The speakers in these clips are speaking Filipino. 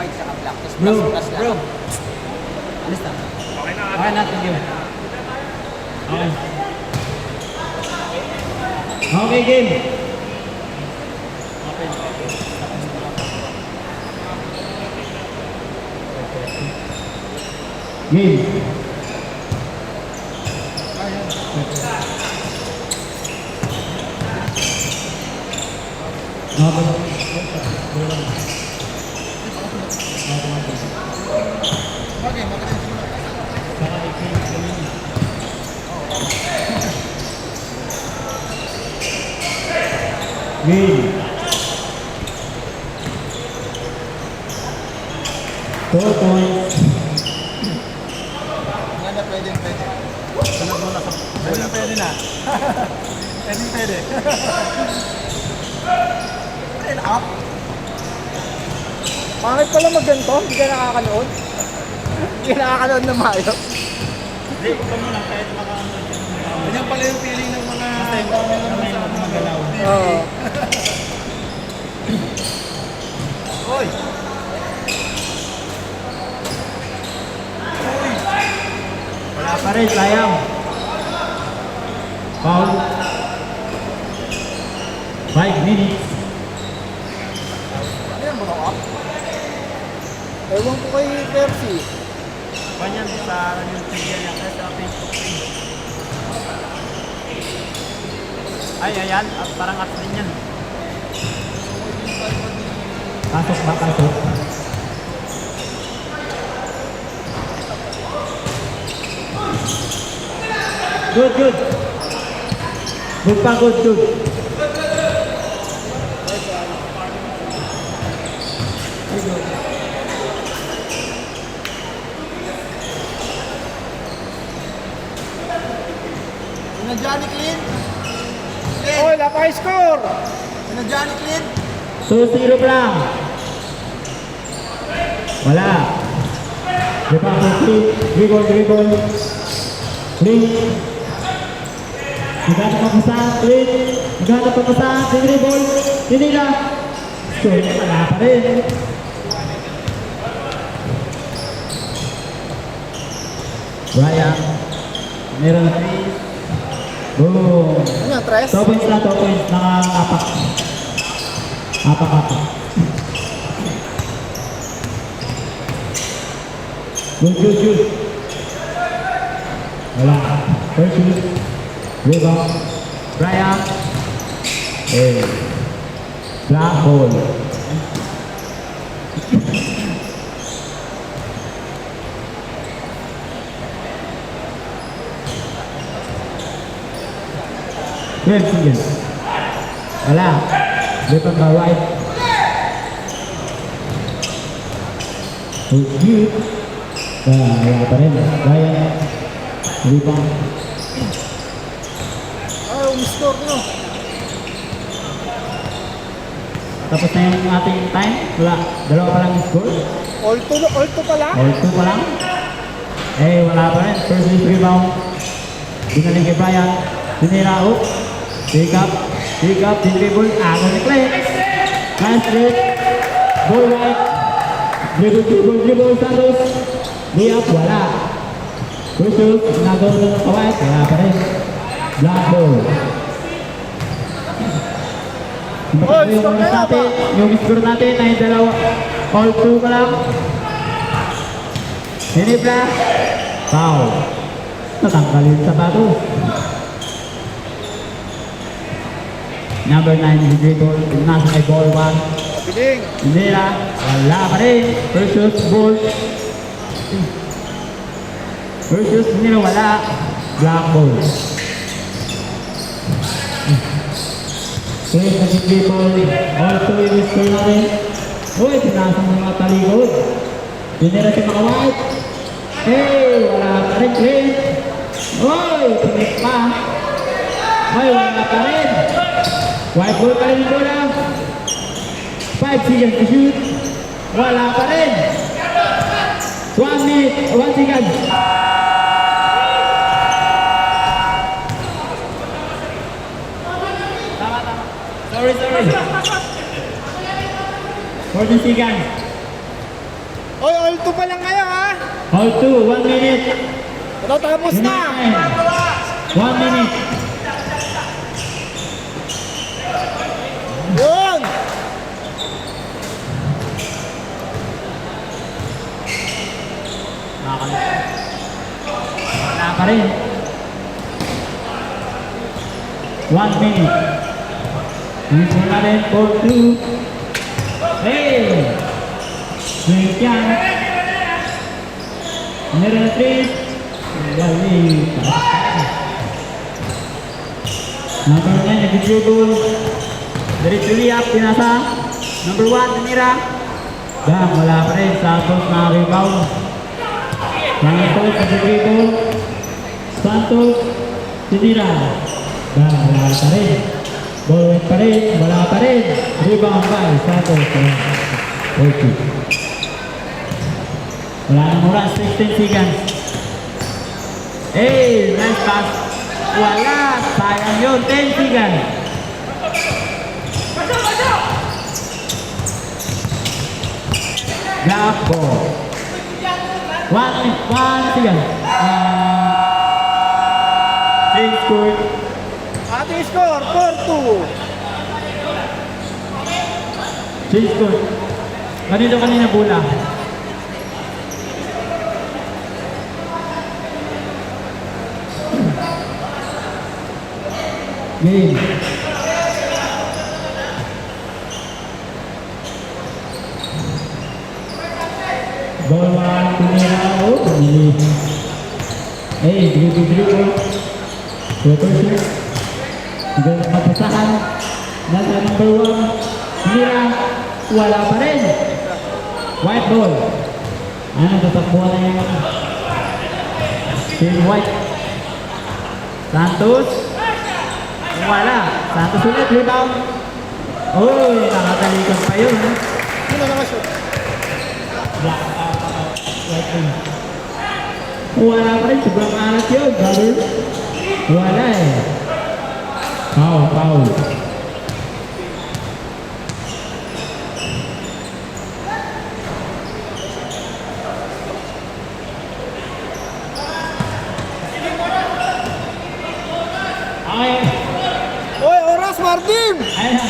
white saka black. Tapos plus plus lang. Bro. Alis na. Okay na, thank you. Okay. Okay, game. Game. Game. 4 points. Nga pwede. Sunod mo na sa... Pwede na. Pwede. Turn up. Pangit pala magganto, hindi ka nakakanood. Hindi ka nakakanood na maayos. Hindi, ito mo lang kahit makaanood. Ganyan pala yung feeling ng mga... magalaw. Oo. Hoy! Wala pa rin, sayang. Foul. 5 minutes. Ano yan, mga up? Ewan ko kay Percy. Ganyan sa yung trigger niya kasi sa Facebook page. Ay, ayan. At parang at din yan. Pasok ba, pasok? Good. Good pa, good. Sinadya ni Clint. Oy, wala pa score. Sinadya ni Clint. 2-0 pa lang. Wala. Dribble. Clint. Naghanap pa sa Clint. Dribble. Hindi na. Score, wala pa rin. Brian. Meron na 3. Boom. Ano yan, Tres? 2 points na, 2 points. Naka-apak. Apak. Good. Wala. First shoot. Rebound. Brian. Black ball. Sige. Wala. Rebound by White. Good. Wala pa rin. Brian. Rebound. Ay, umiscore nyo. Tapos na yung ating time. Wala. Dalawa pa lang score. All two pala. All 2 pa lang. Wala pa rin. First rebound. Binaling kay Brian. Tinira out. Pick up. Dribble. Ako ni Clay. Nice break. Ball right. Dribble. Santos. Layup. Wala. First shoot. Nagawa na ng kawait. Wala pa rin. Black ball. Yung score natin ay dalawa. All 2 pa lang. Hinipla. Foul. Natanggalin sa sapatos. Number 9 is dribble. Nasa may ball 1. Biling. Hindi na. Wala pa rin. First shoot. Ball. First shoot. Hindi na wala. Black ball. Okay, naging dribble. All 2 yung score natin. Uy, sinasang mga taligod. Hindi na si mga white. Wala pa rin. Clint. Uy, tinik pa. Wala pa rin. White ball pa rin yung bola. 5 seconds to shoot. Wala pa rin. 1 minute, 1 second. Sorry. 40 seconds. Oy, all 2 pa lang kayo ha. All 2, 1 minute. Ito, tapos na. 1 minute. Yun. Wala pa rin. 1 minute. Dito na rin for 2. Hey! Swing yan. Meron 3. Wali. Number 9, nag-dribble. Diretso liap, pinasa. Number 1, tinira. Bang, wala pa rin. Santos na rebound. Santos, nag-dribble. Santos, tinira. Bang, wala pa rin. Ball pa rin, wala pa rin. Rebound by Santos. Okay. Wala nang oras, 16 seconds. Hey, nice pass. Wala, sayang yun, 10 seconds. Drop ball. 1 second. Change score. Ating score, 4-2. Change score. Kanina bola. Game. Ball 1, tumira. Oh, pumili. Hey, dribble. Super shoot. Hanggang mapasahan. Nasa number 1. Tumira. Wala pa rin. White ball. Ano, tatakbuhan na yung Team White. Santos. Wala. Santos ulit. Rebound. Uy, nakatalikod pa yun. Sino nakashoot? White ball. Wala pa rin. Sobrang alat yun. Brother. Wala eh. Foul. Okay. Oy, oras, Martin. Ayun na.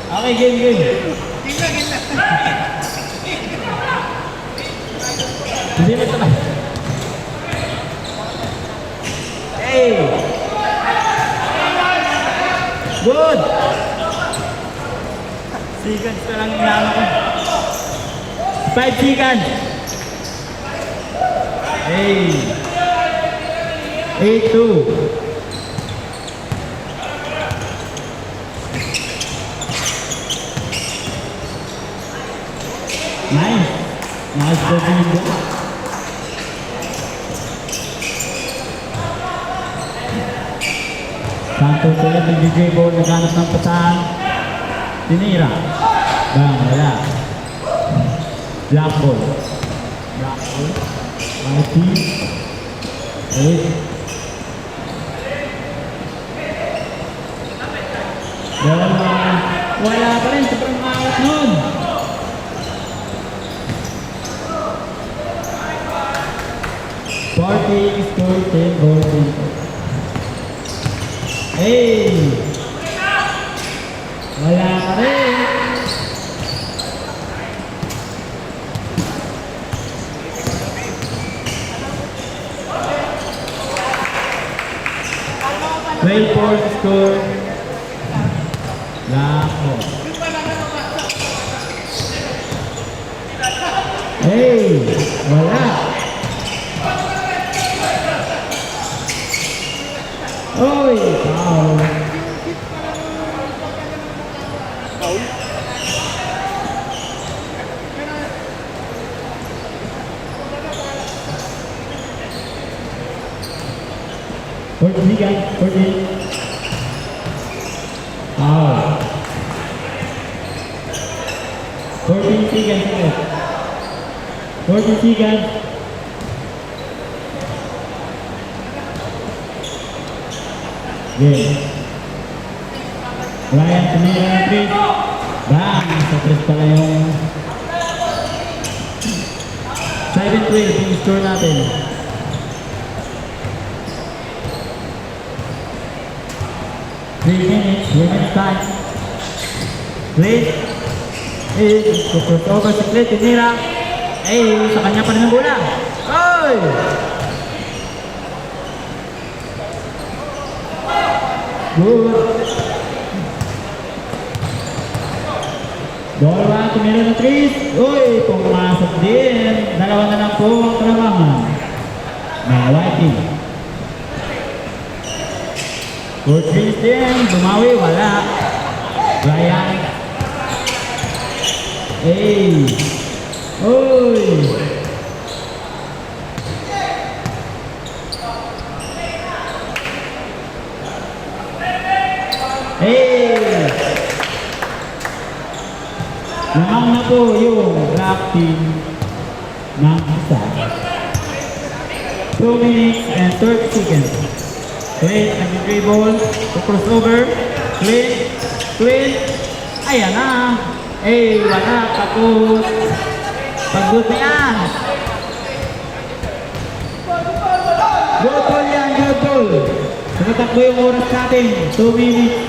Okay, game. Hindi mo sabay. Hey! Good! Seconds na lang inaano ko. 5 seconds. Hey! 8-2. Nice. Nice dribbling. Santos ulit nag-dribble, naghanap ng patahan. Tinira. Bang, wala. Black ball. Marty. Eight. Wala pa rin, sobrang awat nun. Score 10 goals. Hey! Wala ka rin. Score. Lako. Hey! Wala. Oy! Foul. Fourteen. Foul. 14 seconds. 14 seconds. Game. Ryan tumira ng 3. Bang! Sa 3 pala yung 7-12 yung score natin. Three minutes, women's time. Clint. Over si Clint, tinira. Sa kanya pa rin ang bola. Oy! Good. Dalawa, tumira ng 3. Uy, pumasok din. Dalawa na lang po ang trabahan. Mga Whiting. 4 3 din. Bumawi, wala. Brian. Uy. Lamang na po yung black team ng isa. 2 minutes and 30 seconds. Clint, nag-dribble, crossover. Clint. Ayan na. Wala. Tapos. Pag-good na yan. Good ball yan, good ball. Tumatakbo yung oras natin. 2 minutes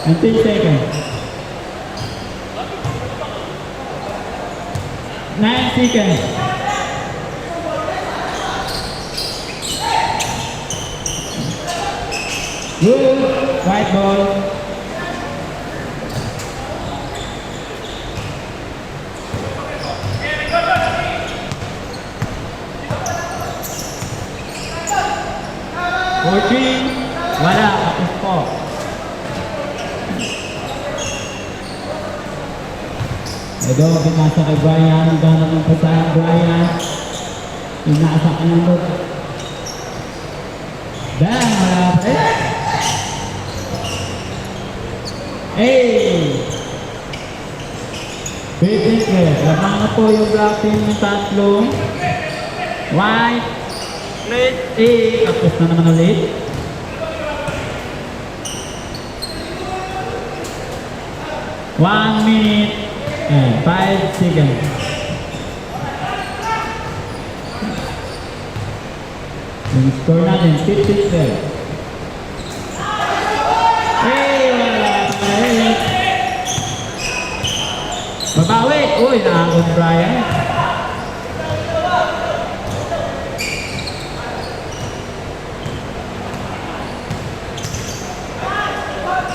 and 10 seconds. 9 seconds. Good. White ball. Wala. Tapos po. Ito, pinasa kay Brian. Gano'n ng pasahan Brian. Pinasa ka ng look. Bang! Wala pa rin. Big interest. Lamang na po yung black team ng tatlo. White. Red. Tapos na naman ulit. One minute and 5 seconds. Yung score natin, 50-12. Wala pa rin. Babawi. Uy, nakakot Brian.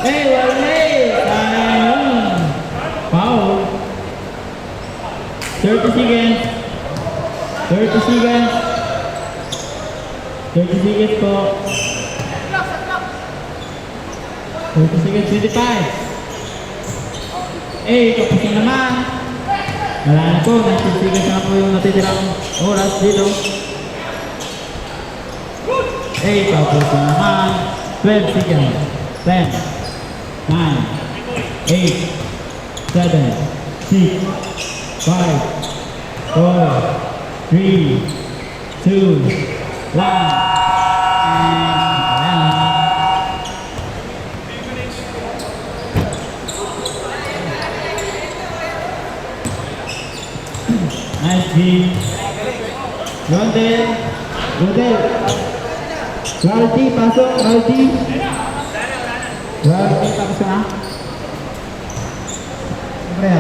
Wala. Sayang. Foul. 30 seconds. 30 seconds. 30 seconds po. 30 seconds, 25. Tapos na naman. Wala na po, 19 seconds na po yung natitirang oras dito. Tapos na naman. 12 seconds. 10, 9, 8, 7, 6, 5, 4, 3, 2, 1. Nice game. Gondel. Raldi, pasok. Raldi, tapos ka na. Siyempre.